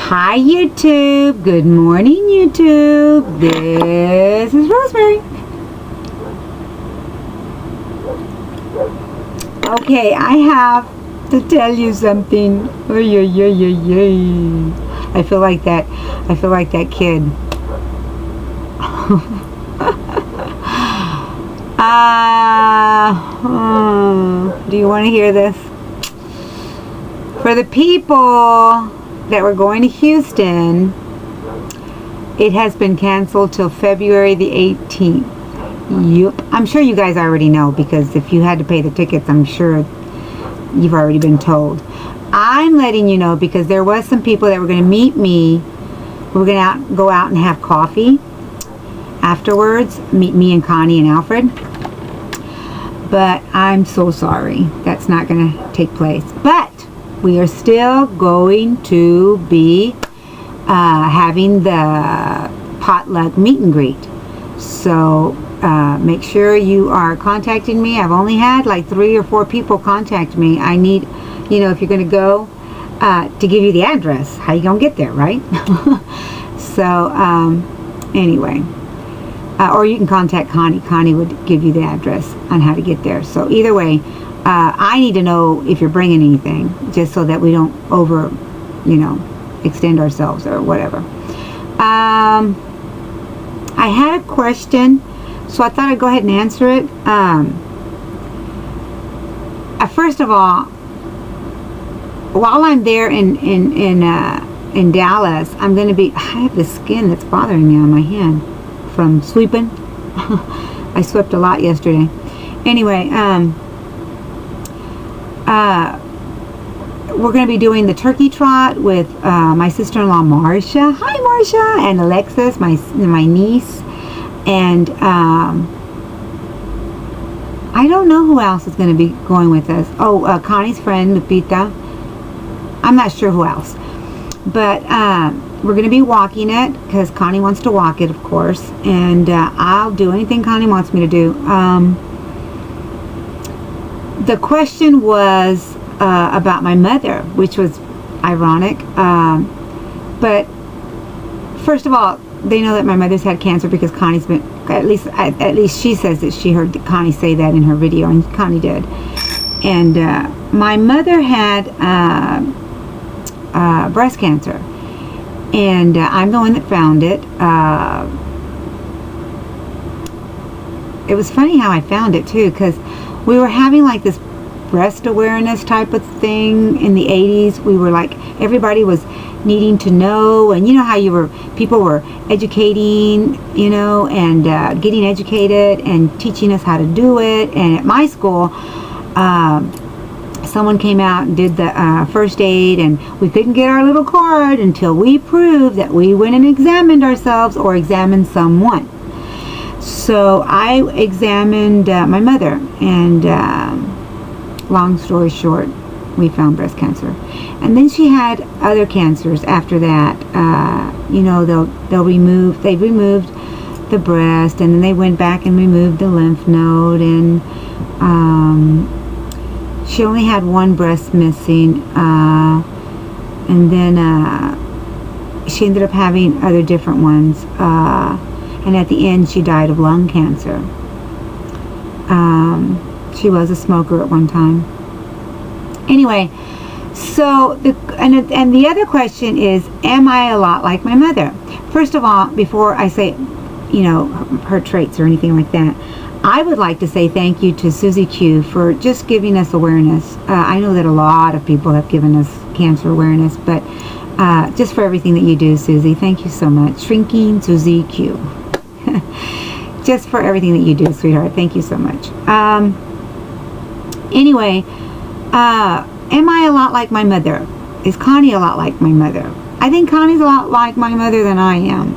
Hi YouTube, good morning YouTube, this is Rosemary. Okay, I have to tell you something. I feel like that kid. Do you want to hear this? For the people that were going to Houston, it has been canceled till February the 18th. Yep. I'm sure you guys already know, because if you had to pay the tickets, I'm sure you've already been told. I'm letting you know because there was some people that were going to meet me. We're going to go out and have coffee afterwards. Meet me and Connie and Alfred. But I'm so sorry. That's not going to take place. But we are still going to be having the potluck meet and greet. So make sure you are contacting me. I've only had like 3 or 4 people contact me. I need, you know, if you're going to go, to give you the address. How you going to get there, right? So anyway. Or you can contact Connie. Connie would give you the address on how to get there. So either way, I need to know if you're bringing anything, just so that we don't extend ourselves or whatever. I had a question, so I thought I'd go ahead and answer it. First of all, while I'm there in Dallas, I'm going to be. I have the skin that's bothering me on my hand from sweeping. I swept a lot yesterday. Anyway, we're going to be doing the turkey trot with my sister-in-law Marcia. Hi Marcia, and Alexis, my niece, and I don't know who else is going to be going with us. Oh, Connie's friend Lupita. I'm not sure who else, but we're going to be walking it because Connie wants to walk it, of course, and I'll do anything Connie wants me to do. The question was about my mother, which was ironic, but first of all, they know that my mother's had cancer because Connie's been, at least she says that she heard Connie say that in her video, and Connie did. And my mother had breast cancer, and I'm the one that found it. It was funny how I found it too, because we were having like this breast awareness type of thing in the 80s. We were like, everybody was needing to know, and you know how people were educating, and getting educated and teaching us how to do it. And at my school, someone came out and did the first aid, and we couldn't get our little card until we proved that we went and examined ourselves or examined someone. So I examined my mother, and long story short, we found breast cancer. And then she had other cancers after that. They removed the breast, and then they went back and removed the lymph node, and she only had one breast missing, and then she ended up having other different ones, and at the end she died of lung cancer. She was a smoker at one time. Anyway, so the other question is, am I a lot like my mother? First of all, before I say her traits or anything like that, I would like to say thank you to Susie Q for just giving us awareness. I know that a lot of people have given us cancer awareness, but just for everything that you do, Susie, thank you so much. Shrinking Susie Q. Just for everything that you do, sweetheart. Thank you so much. Anyway, am I a lot like my mother? Is Connie a lot like my mother? I think Connie's a lot like my mother than I am.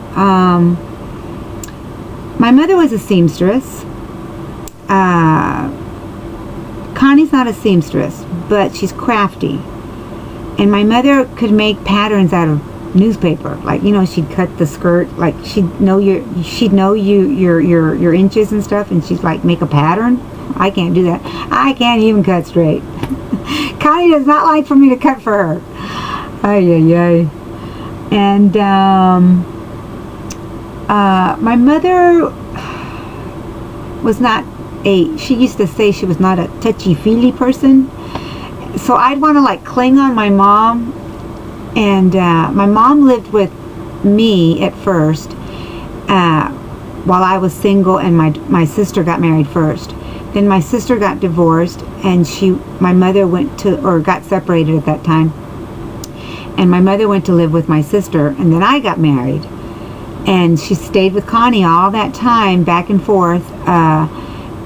My mother was a seamstress. Connie's not a seamstress, but she's crafty. And my mother could make patterns out of newspaper. Like, she'd cut the skirt, like she'd know your inches and stuff, and she'd like make a pattern. I can't do that. I can't even cut straight. Connie does not like for me to cut for her. Ay, ay, ay. And my mother was not she used to say she was not a touchy-feely person. So I'd want to like cling on my mom. And my mom lived with me at first while I was single, and my sister got married first. Then my sister got divorced, and my mother got separated at that time. And my mother went to live with my sister, and then I got married. And she stayed with Connie all that time, back and forth.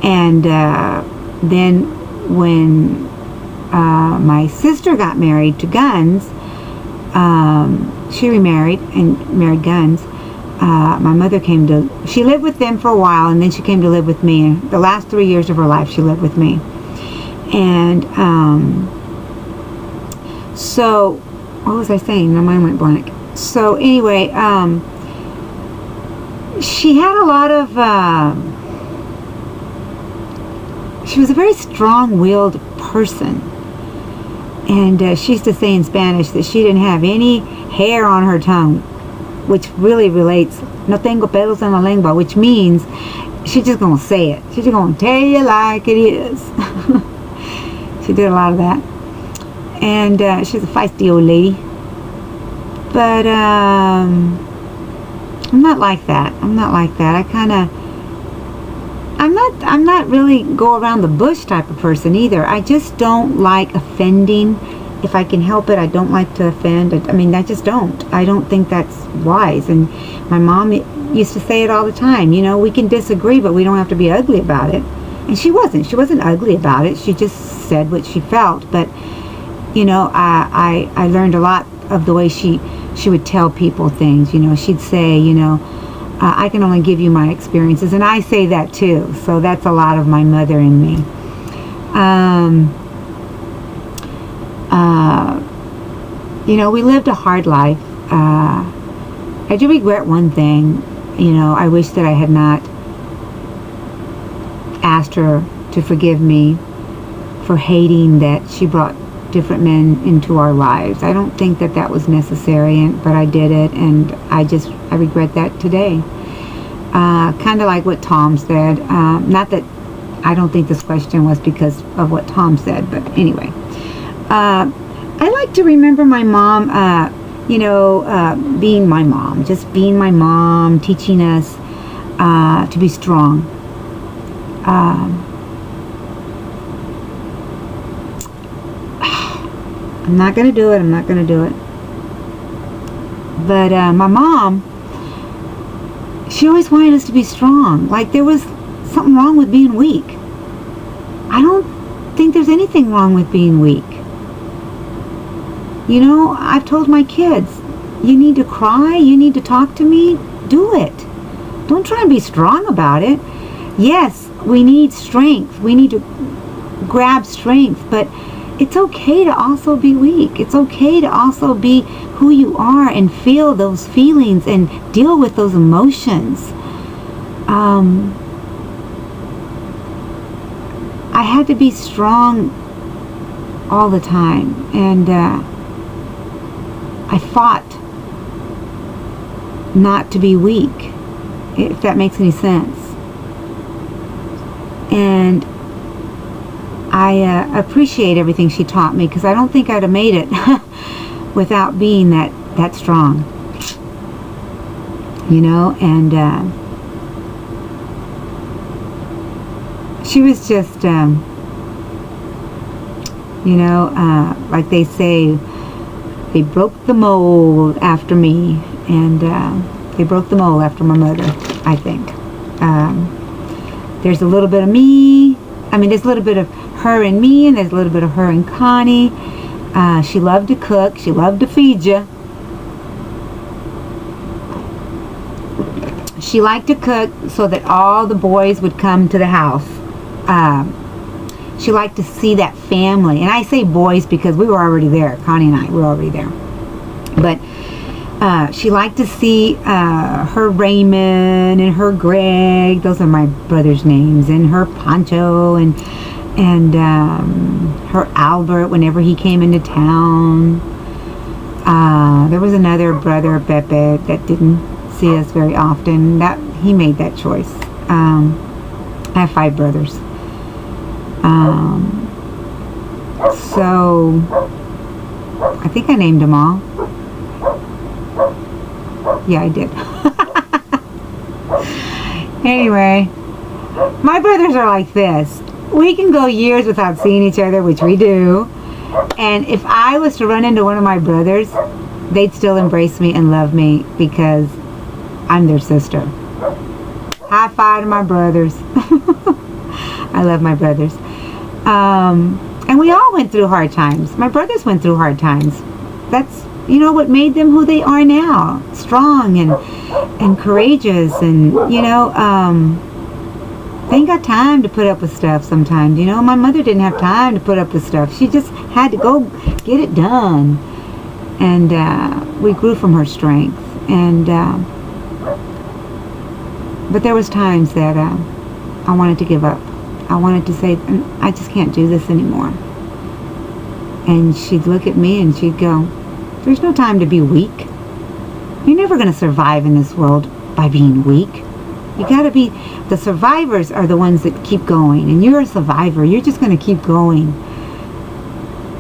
And then when my sister got married to Guns, she remarried and married Guns. My mother she lived with them for a while, and then she came to live with me. And the last 3 years of her life, she lived with me. And so, what was I saying? My mind went blank. So anyway, she had a lot of, she was a very strong-willed person. And she used to say in Spanish that she didn't have any hair on her tongue, which really relates, no tengo pelos en la lengua, which means she's just going to say it. She's just going to tell you like it is. She did a lot of that. And she's a feisty old lady. But I'm not like that. I'm not like that. I'm not really go around the bush type of person either. I just don't like offending. If I can help it, I don't like to offend. I mean, I just don't. I don't think that's wise. And my mom used to say it all the time. You know, we can disagree, but we don't have to be ugly about it. And she wasn't. She wasn't ugly about it. She just said what she felt. But, you know, I learned a lot of the way she would tell people things. You know, she'd say, you know, I can only give you my experiences. And I say that too. So that's a lot of my mother in me. You know, we lived a hard life. I do regret one thing. You know, I wish that I had not asked her to forgive me for hating that she brought different men into our lives. I don't think that was necessary, but I did it, and I regret that today. Kind of like what Tom said. Not that I don't think this question was because of what Tom said, but anyway. I like to remember my mom, you know, being my mom. Just being my mom, teaching us to be strong. I'm not going to do it. I'm not going to do it. But my mom, she always wanted us to be strong. Like there was something wrong with being weak. I don't think there's anything wrong with being weak. You know, I've told my kids, you need to cry, you need to talk to me, do it. Don't try and be strong about it. Yes, we need strength. We need to grab strength, but it's okay to also be weak. It's okay to also be who you are and feel those feelings and deal with those emotions. I had to be strong all the time, and I fought not to be weak, if that makes any sense. And I appreciate everything she taught me, because I don't think I'd have made it without being that strong. You know, and she was just, you know, like they say, they broke the mold after me, and they broke the mold after my mother, I think. There's a little bit of me. I mean, there's a little bit of her and me, and there's a little bit of her and Connie. She loved to cook. She loved to feed you. She liked to cook so that all the boys would come to the house. She liked to see that family. And I say boys because we were already there. Connie and I were already there. But she liked to see her Raymond and her Greg. Those are my brother's names. And her Pancho and her Albert whenever he came into town. There was another brother, Pepe, that didn't see us very often. He made that choice. I have 5 brothers. So I think I named them all. Yeah, I did. Anyway, my brothers are like this. We can go years without seeing each other, which we do. And if I was to run into one of my brothers, they'd still embrace me and love me because I'm their sister. High five to my brothers. I love my brothers. And we all went through hard times. My brothers went through hard times. That's, what made them who they are now. Strong and courageous, and, they ain't got time to put up with stuff sometimes. My mother didn't have time to put up with stuff. She just had to go get it done. And we grew from her strength. And but there was times that I wanted to give up. I wanted to say, I just can't do this anymore. And she'd look at me and she'd go, there's no time to be weak. You're never going to survive in this world by being weak. You got to be, the survivors are the ones that keep going. And you're a survivor. You're just going to keep going.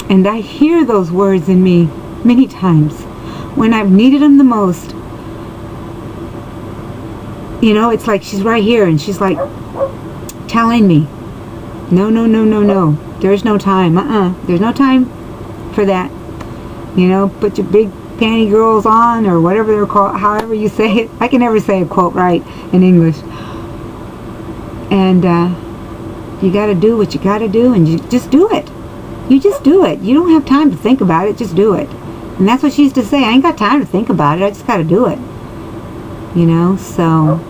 And I hear those words in me many times when I've needed them the most. It's like she's right here and she's like telling me, no, there's no time. There's no time for that. Put your big panty girls on, or whatever they're called, however you say it. I can never say a quote right in English. And you got to do what you got to do, and you just do it. You just do it. You don't have time to think about it. Just do it. And that's what she used to say. I ain't got time to think about it. I just got to do it. So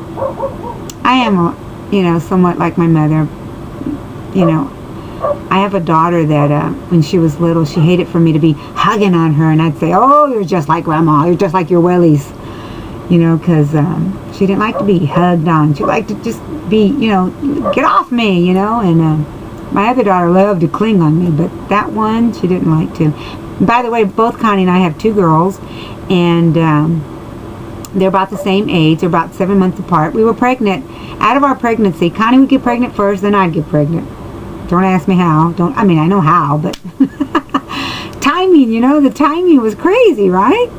I am, somewhat like my mother. I have a daughter that when she was little, she hated for me to be hugging on her, and I'd say, oh, you're just like Grandma, you're just like your wellies, because she didn't like to be hugged on. She liked to just be, get off me, and my other daughter loved to cling on me, but that one, she didn't like to. By the way, both Connie and I have 2 girls, and they're about the same age. They're about 7 months apart. We were pregnant. Out of our pregnancy, Connie would get pregnant first, then I'd get pregnant. Don't ask me how. I know how, but timing, the timing was crazy, right?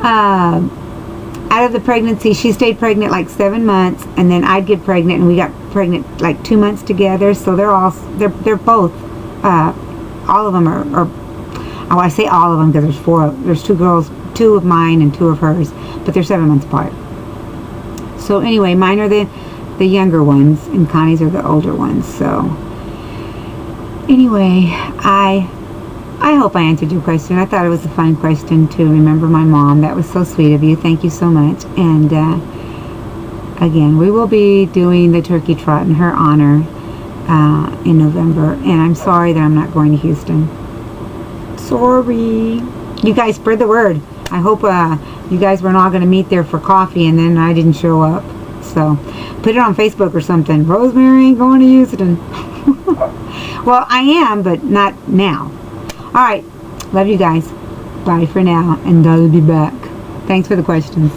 Out of the pregnancy, she stayed pregnant like 7 months, and then I'd get pregnant, and we got pregnant like 2 months together. So they're both, all of them are I say all of them because there's 4. There's 2 girls, 2 of mine and 2 of hers, but they're 7 months apart. So anyway, mine are the younger ones, and Connie's are the older ones. So anyway, I hope I answered your question. I thought it was a fun question to remember my mom. That was so sweet of you. Thank you so much. And again, we will be doing the turkey trot in her honor in November. And I'm sorry that I'm not going to Houston. Sorry. You guys spread the word. I hope you guys were not going to meet there for coffee and then I didn't show up. So put it on Facebook or something. Rosemary ain't going to Houston. Well, I am, but not now. Alright. Love you guys. Bye for now. And I'll be back. Thanks for the questions.